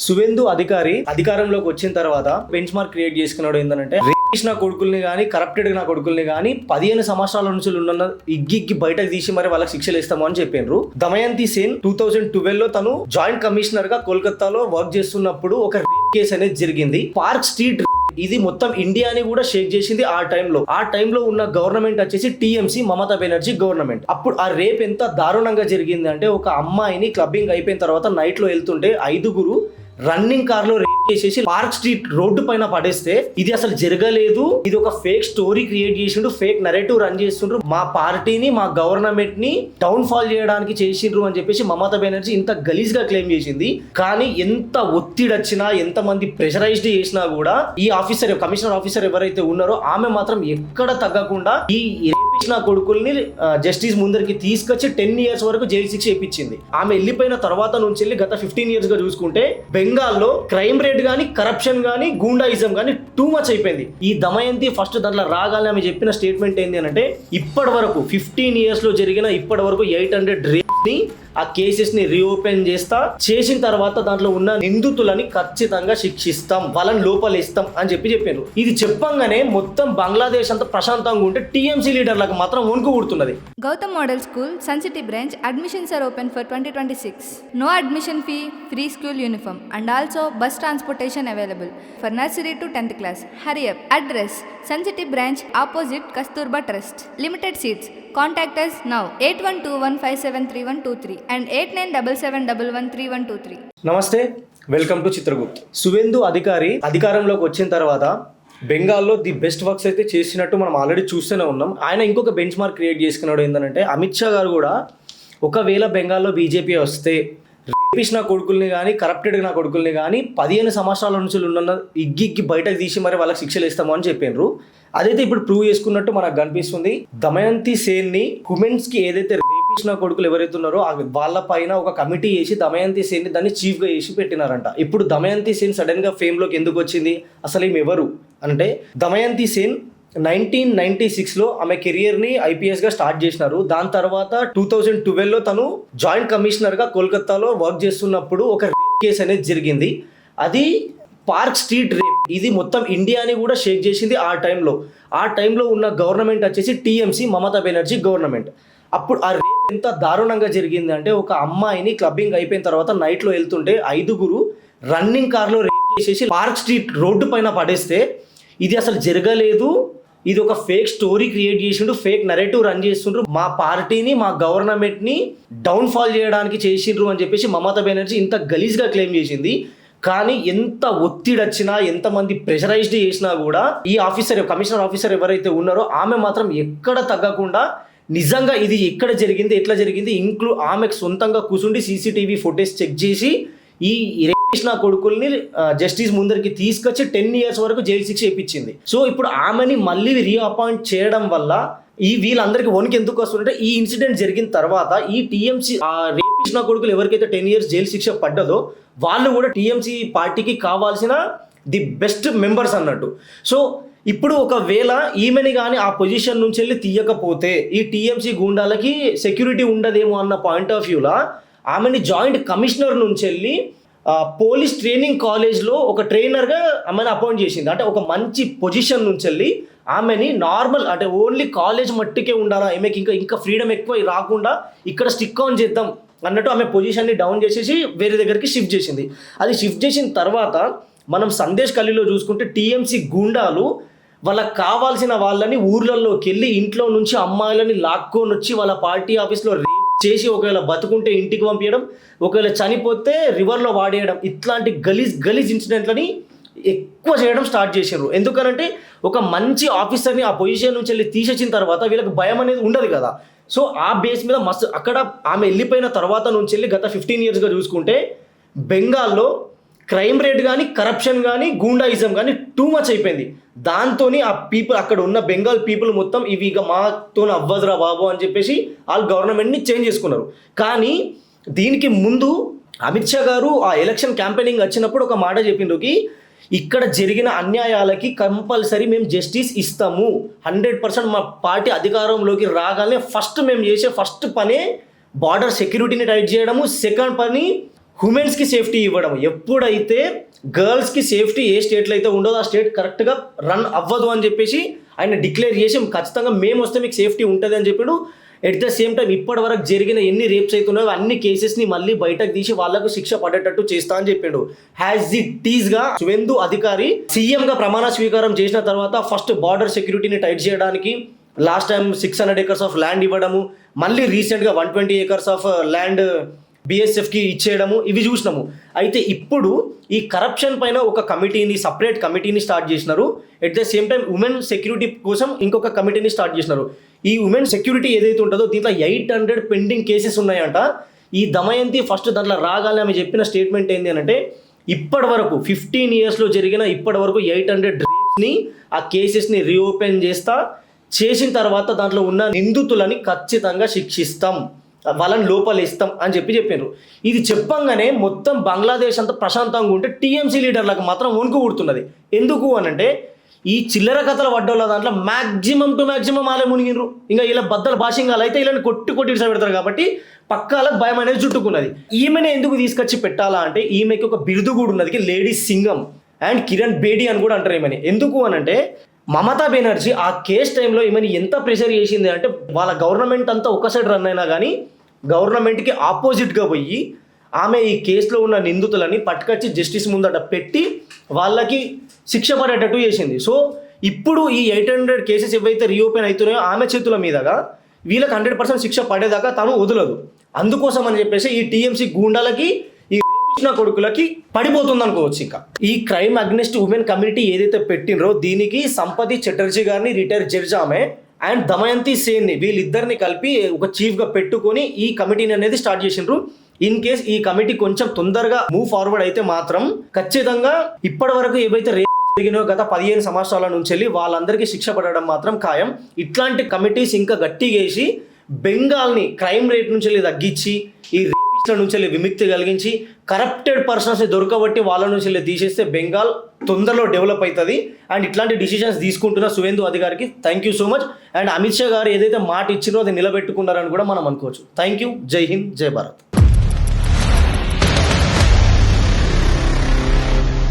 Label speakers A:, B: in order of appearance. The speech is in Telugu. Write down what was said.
A: సువేందు అధికారంలోకి వచ్చిన తర్వాత బెంచ్ మార్క్ క్రియేట్ చేసుకున్నాడు. ఏంటంటే రేపిస్ట్ నా కొడుకుల్ని కానీ కరప్టెడ్ నా కొడుకుల్ని కానీ 15 సంవత్సరాల నుంచి ఉన్న ఇగ్గి బయటకు తీసి మరి వాళ్ళకి శిక్షలు ఇస్తాము అని చెప్పారు. దమయంతి సేన్ 2012 లో తను జాయింట్ కమిషనర్ గా కోల్కతాలో వర్క్ చేస్తున్నప్పుడు ఒక రేప్ కేసు అనేది జరిగింది. పార్క్ స్ట్రీట్ ఇది మొత్తం ఇండియాని కూడా షేక్ చేసింది. ఆ టైంలో ఉన్న గవర్నమెంట్ వచ్చేసి టీఎంసీ మమతా బెనర్జీ గవర్నమెంట్. అప్పుడు ఆ రేప్ ఎంత దారుణంగా జరిగింది అంటే, ఒక అమ్మాయిని క్లబ్బింగ్ అయిపోయిన తర్వాత నైట్ లో వెళ్తుంటే 5 రన్నింగ్ కార్ లో రేప్ చేసేసి పార్క్ స్ట్రీట్ రోడ్డు పైన పడేస్తే, ఇది అసలు జరగలేదు, ఇది ఒక ఫేక్ స్టోరీ క్రియేట్ చేసిండ్రు, ఫేక్ నరేటివ్ రన్ చేస్తుండ్రు, మా పార్టీని మా గవర్నమెంట్ ని డౌన్ ఫాల్ చేయడానికి చేసిండ్రు అని చెప్పేసి మమతా బెనర్జీ ఇంత గలీజ్ గా క్లెయిమ్ చేసింది. కానీ ఎంత ఒత్తిడి వచ్చినా, ఎంత మంది ప్రెషరైజ్డ్ చేసినా కూడా ఈ కమిషనర్ ఆఫీసర్ ఎవరైతే ఉన్నారో ఆమె మాత్రం ఎక్కడ తగ్గకుండా ఈ నా కొడుకుల్ని జస్టిస్ ముందరికి తీసుకొచ్చి 10 years వరకు జైలు శిక్ష ఇప్పించింది. ఆమె వెళ్ళిపోయిన తర్వాత నుంచి గత 15 years గా చూసుకుంటే బెంగాల్లో క్రైమ్ రేట్ గానీ, కరప్షన్ గానీ, గూండాయిజం గానీ టూ మచ్ అయిపోయింది. ఈ దమయంతి ఫస్ట్ దాంట్లో రాగానే ఆమె చెప్పిన స్టేట్మెంట్ ఏంటి అంటే, ఇప్పటి వరకు 15 years లో జరిగిన ఇప్పటి వరకు 800 రేప్స్ ని, ఆ కేసెస్ ని రీఓపెన్ చేసిన తర్వాత దాంట్లో ఉన్న నిందితులని ఖచ్చితంగా శిక్షిస్తాం, వాళ్ళని లోపలేస్తాం అని చెప్పారు. ఇది చెప్పంగానే మొత్తం బంగ్లాదేశ్ అంతా ప్రశాంతంగా ఉంటే టీఎంసీ లీడర్లకు మాత్రం వణుకు పుడుతున్నది.
B: Gautam Model School, Sun City branch, admissions are open for 2026. No admission fee, free school uniform and also bus transportation available for nursery to 10th class. Hurry up. Address: Sun City branch opposite Kasturba Trust. Limited seats. Contact us now 8121573123 and 8977113123.
A: నమస్తే, వెల్కమ్ టు చిత్రగుప్త్. సువేందు అధికారంలోకి వచ్చిన తర్వాత బెంగాల్లో ది బెస్ట్ వర్క్స్ అయితే చేసినట్టు మనం ఆల్రెడీ చూస్తూనే ఉన్నాం. ఆయన ఇంకొక బెంచ్ మార్క్ క్రియేట్ చేసుకున్నాడు. ఏంటంటే, అమిత్ షా గారు కూడా ఒకవేళ బెంగాల్లో బీజేపీ వస్తే రేపిస్ట్ నా కొడుకుల్ని కానీ కరప్టెడ్ నా కొడుకుల్ని కానీ 15 సంవత్సరాల నుంచి ఉన్న ఇగ్గి బయటకు తీసి మరి వాళ్ళకి శిక్షలు ఇస్తాము అని చెప్పారు. అదైతే ఇప్పుడు ప్రూవ్ చేసుకున్నట్టు మనకు కనిపిస్తుంది. దమయంతి సేన్ ని ఉమెన్స్ కి ఏదైతే రేపిస్ట్ నా కొడుకులు ఎవరైతే ఉన్నారో వాళ్ళ పైన ఒక కమిటీ చేసి దమయంతి సేన్ ని దాన్ని చీఫ్ గా చేసి పెట్టినారంట. ఇప్పుడు దమయంతి సేన్ సడన్ గా ఫేమ్ లోకి ఎందుకు వచ్చింది, అసలు ఈమె ఎవరు అంటే, దమయంతి సేన్ 1996లో ఆమె కెరియర్ని ఐపీఎస్గా స్టార్ట్ చేసినారు. దాని తర్వాత 2012లో తను జాయింట్ కమిషనర్గా కోల్కతాలో వర్క్ చేస్తున్నప్పుడు ఒక రేప్ కేసు అనేది జరిగింది. అది పార్క్ స్ట్రీట్ రేప్. ఇది మొత్తం ఇండియాని కూడా షేక్ చేసింది. ఆ టైంలో ఉన్న గవర్నమెంట్ వచ్చేసి టీఎంసీ మమతా బెనర్జీ గవర్నమెంట్. అప్పుడు ఆ రేప్ ఎంత దారుణంగా జరిగింది అంటే, ఒక అమ్మాయిని క్లబ్బింగ్ అయిపోయిన తర్వాత నైట్లో వెళ్తుంటే 5 రన్నింగ్ కార్లో రేప్ చేసేసి పార్క్ స్ట్రీట్ రోడ్డు పైన పడేస్తే, ఇది అసలు జరగలేదు, ఇది ఒక ఫేక్ స్టోరీ క్రియేట్ చేసిండ్రు, ఫేక్ నరేటివ్ రన్ చేస్తుండ్రు, మా పార్టీని మా గవర్నమెంట్ ని డౌన్ ఫాల్ చేయడానికి చేసిండ్రు అని చెప్పేసి మమతా బెనర్జీ ఇంత గలీజ్ గా క్లెయిమ్ చేసింది. కానీ ఎంత ఒత్తిడి వచ్చినా, ఎంత మంది ప్రెషరైజ్డ్ చేసినా కూడా ఈ కమిషనర్ ఆఫీసర్ ఎవరైతే ఉన్నారో ఆమె మాత్రం ఎక్కడ తగ్గకుండా నిజంగా ఇది ఎక్కడ జరిగింది, ఎట్లా జరిగింది, ఆమెకు సొంతంగా కూర్చుండి సీసీటీవీ ఫుటేజ్ చెక్ చేసి ఈ రేపిస్ట్ నా కొడుకుల్ని జస్టిస్ ముందరికి తీసుకొచ్చి 10 years వరకు జైలు శిక్ష ఇప్పించింది. సో ఇప్పుడు ఆమెని మళ్ళీ రీఅపాయింట్ చేయడం వల్ల వీళ్ళందరికీ వణుకు ఎందుకు వస్తుందంటే, ఈ ఇన్సిడెంట్ జరిగిన తర్వాత ఈ టీఎంసీ రేపిస్ట్ నా కొడుకులు ఎవరికైతే 10 years జైలు శిక్ష పడ్డదో వాళ్ళు కూడా టీఎంసీ పార్టీకి కావాల్సిన ది బెస్ట్ మెంబర్స్ అన్నట్టు. సో ఇప్పుడు ఒకవేళ ఈమెని కానీ ఆ పొజిషన్ నుంచి వెళ్ళి తీయకపోతే ఈ టీఎంసీ గూండాలకి సెక్యూరిటీ ఉండదేమో అన్న పాయింట్ ఆఫ్ వ్యూలా ఆమెని జాయింట్ కమిషనర్ నుంచి వెళ్ళి పోలీస్ ట్రైనింగ్ కాలేజ్లో ఒక ట్రైనర్గా ఆమెను అపాయింట్ చేసింది. అంటే ఒక మంచి పొజిషన్ నుంచి వెళ్ళి ఆమెని నార్మల్, అంటే ఓన్లీ కాలేజ్ మట్టుకే ఉండాలా, ఆమెకి ఇంకా ఫ్రీడమ్ ఎక్కువ రాకుండా ఇక్కడ స్టిక్ ఆన్ చేద్దాం అన్నట్టు ఆమె పొజిషన్ని డౌన్ చేసేసి వేరే దగ్గరికి షిఫ్ట్ చేసింది. అది షిఫ్ట్ చేసిన తర్వాత మనం సందేశ్ ఖలీలో చూసుకుంటే టీఎంసీ గూండాలు వాళ్ళకి కావాల్సిన వాళ్ళని ఊర్లలోకి వెళ్ళి ఇంట్లో నుంచి అమ్మాయిలని లాక్కొని వచ్చి వాళ్ళ పార్టీ ఆఫీస్లో రేప్ చేసి, ఒకవేళ బతుకుంటే ఇంటికి పంపించడం, ఒకవేళ చనిపోతే రివర్లో వాడేయడం, ఇట్లాంటి గలీజ్ ఇన్సిడెంట్లని ఎక్కువ చేయడం స్టార్ట్ చేశారు. ఎందుకనంటే ఒక మంచి ఆఫీసర్ని ఆ పొజిషన్ నుంచి వెళ్ళి తీసేసిన తర్వాత వీళ్ళకి భయం అనేది ఉండదు కదా. సో ఆ బేస్ మీద మస్తు అక్కడ ఆమె వెళ్ళిపోయిన తర్వాత నుంచి వెళ్ళి గత 15 yearsగా చూసుకుంటే బెంగాల్లో క్రైమ్ రేట్ కానీ, కరప్షన్ కానీ, గూండాయిజం కానీ టూ మచ్ అయిపోయింది. దాంతో ఆ పీపుల్, అక్కడ ఉన్న బెంగాల్ పీపుల్ మొత్తం ఇవి ఇక మాతో అవ్వదురా బాబు అని చెప్పేసి వాళ్ళు గవర్నమెంట్ని చేంజ్ చేసుకున్నారు. కానీ దీనికి ముందు అమిత్ షా గారు ఆ ఎలక్షన్ క్యాంపెయినింగ్ వచ్చినప్పుడు ఒక మాట చెప్పిండ్రుకి, ఇక్కడ జరిగిన అన్యాయాలకి కంపల్సరీ మేము జస్టిస్ ఇస్తాము, 100% మా పార్టీ అధికారంలోకి రాగానే మేము చేసే ఫస్ట్ పనే బార్డర్ సెక్యూరిటీని టైట్ చేయడము, సెకండ్ పని ఉమెన్స్కి సేఫ్టీ ఇవ్వడం. ఎప్పుడైతే గర్ల్స్కి సేఫ్టీ ఏ స్టేట్లో అయితే ఉండదో ఆ స్టేట్ కరెక్ట్గా రన్ అవ్వదు అని చెప్పేసి ఆయన డిక్లేర్ చేసి ఖచ్చితంగా మేము వస్తే మీకు సేఫ్టీ ఉంటుంది అని చెప్పాడు. ఎట్ ద సేమ్ టైం ఇప్పటి వరకు జరిగిన ఎన్ని రేప్స్ అవుతున్నాయో అన్ని కేసెస్ని మళ్ళీ బయటకు తీసి వాళ్ళకు శిక్ష పడేటట్టు చేస్తా అని చెప్పాడు. హ్యాజ్ ఇట్ ఈస్గా సువేందు అధికారి సీఎంగా ప్రమాణ స్వీకారం చేసిన తర్వాత ఫస్ట్ బార్డర్ సెక్యూరిటీని టైట్ చేయడానికి last time 600 acres of land ఇవ్వడము, మళ్ళీ రీసెంట్గా 120 acres ఆఫ్ ల్యాండ్ BSFకి ఇచ్చేయడము ఇవి చూసినాము. అయితే ఇప్పుడు ఈ కరప్షన్ పైన ఒక కమిటీని సపరేట్ కమిటీని స్టార్ట్ చేసినారు. At the same time women security కోసం ఇంకొక కమిటీని స్టార్ట్ చేసినారు. ఈ ఉమెన్ సెక్యూరిటీ ఏదైతే ఉంటుందో దీంట్లో 800 పెండింగ్ కేసెస్ ఉన్నాయంట. ఈ దమయంతి ఫస్ట్ దాంట్లో రాగానే ఆమె చెప్పిన స్టేట్మెంట్ ఏంటి అని అంటే ఇప్పటి వరకు 15 yearsలో జరిగిన ఇప్పటి వరకు 800 రేప్స్ని ఆ కేసెస్ని రీఓపెన్ చేసిన తర్వాత దాంట్లో ఉన్న నిందితులని ఖచ్చితంగా శిక్షిస్తాం, వాళ్ళని లోపలేస్తాం అని చెప్పారు. ఇది చెప్పంగానే మొత్తం బంగ్లాదేశ్ అంతా ప్రశాంతంగా ఉంటే టీఎంసీ లీడర్లకు మాత్రం వణుకు పుడుతున్నది. ఎందుకు అనంటే ఈ చిల్లర కథల వడ్డోళ్ళ దాంట్లో మ్యాక్సిమం టు మ్యాక్సిమం ఆలే మునిగినరు. ఇంకా ఇలా బద్దలు భాషింగాలు అయితే ఇలా కొట్టి ఇడిసపెడతారు కాబట్టి పక్కాలకు భయం అనేది చుట్టుకున్నది. ఈమెనే ఎందుకు తీసుకొచ్చి పెట్టాలా అంటే ఈమెకి ఒక బిరుదు కూడా ఉన్నది, లేడీ సింగం అండ్ కిరణ్ బేడి అని కూడా అంటారు ఈమెని. ఎందుకు అనంటే మమతా బెనర్జీ ఆ కేసు టైంలో ఈమెని ఎంత ప్రెషర్ చేసింది అంటే వాళ్ళ గవర్నమెంట్ అంతా ఒక సైడ్ రన్ అయినా కానీ గవర్నమెంట్కి ఆపోజిట్గా పోయి ఆమె ఈ కేసులో ఉన్న నిందితులని పట్టుకొచ్చి జస్టిస్ ముందట పెట్టి వాళ్ళకి శిక్ష పడేటట్టు చేసింది. సో ఇప్పుడు ఈ 800 కేసెస్ ఏవైతే రీఓపెన్ అవుతున్నాయో ఆమె చేతుల మీదగా వీళ్ళకి 100% శిక్ష పడేదాకా తాను వదలదు. అందుకోసం అని చెప్పేసి ఈ టీఎంసీ గూండాలకి ఈ కృష్ణ కొడుకులకి పడిపోతుంది అనుకోవచ్చు. ఇంకా ఈ క్రైమ్ అగ్నెస్ట్ ఉమెన్ కమ్యూనిటీ ఏదైతే పెట్టినరో దీనికి సంపతి చటర్జీ గారిని రిటైర్ జడ్జ్ ఆమె అండ్ దమయంతి సేన్ని వీళ్ళిద్దరిని కలిపి ఒక చీఫ్గా పెట్టుకొని ఈ కమిటీని అనేది స్టార్ట్ చేసిండ్రు. ఇన్ కేస్ ఈ కమిటీ కొంచెం తొందరగా మూవ్ ఫార్వర్డ్ అయితే మాత్రం ఖచ్చితంగా ఇప్పటి వరకు ఏవైతే రేపు జరిగినో గత 15 సంవత్సరాల నుంచి వెళ్ళి వాళ్ళందరికీ శిక్ష పడడం మాత్రం ఖాయం. ఇట్లాంటి కమిటీస్ ఇంకా గట్టిగా వేసి బెంగాల్ని క్రైమ్ రేట్ నుంచి వెళ్ళి తగ్గించి ఈ రేపిస్ట్ల నుంచి వెళ్ళి విముక్తి కలిగించి కరప్టెడ్ పర్సన్స్ని దొరకబట్టి వాళ్ళ నుంచి వెళ్ళి తీసేస్తే బెంగాల్ తొందరలో డెవలప్ అవుతుంది. అండ్ ఇట్లాంటి డిసిషన్స్ తీసుకుంటున్న సువేందు అధికారికి thank you so much. And Amit Shah గారు ఏదైతే మాట ఇచ్చినో అది నిలబెట్టుకున్నారని కూడా మనం అనుకోవచ్చు. Thank you. జై హింద్, జై భారత్.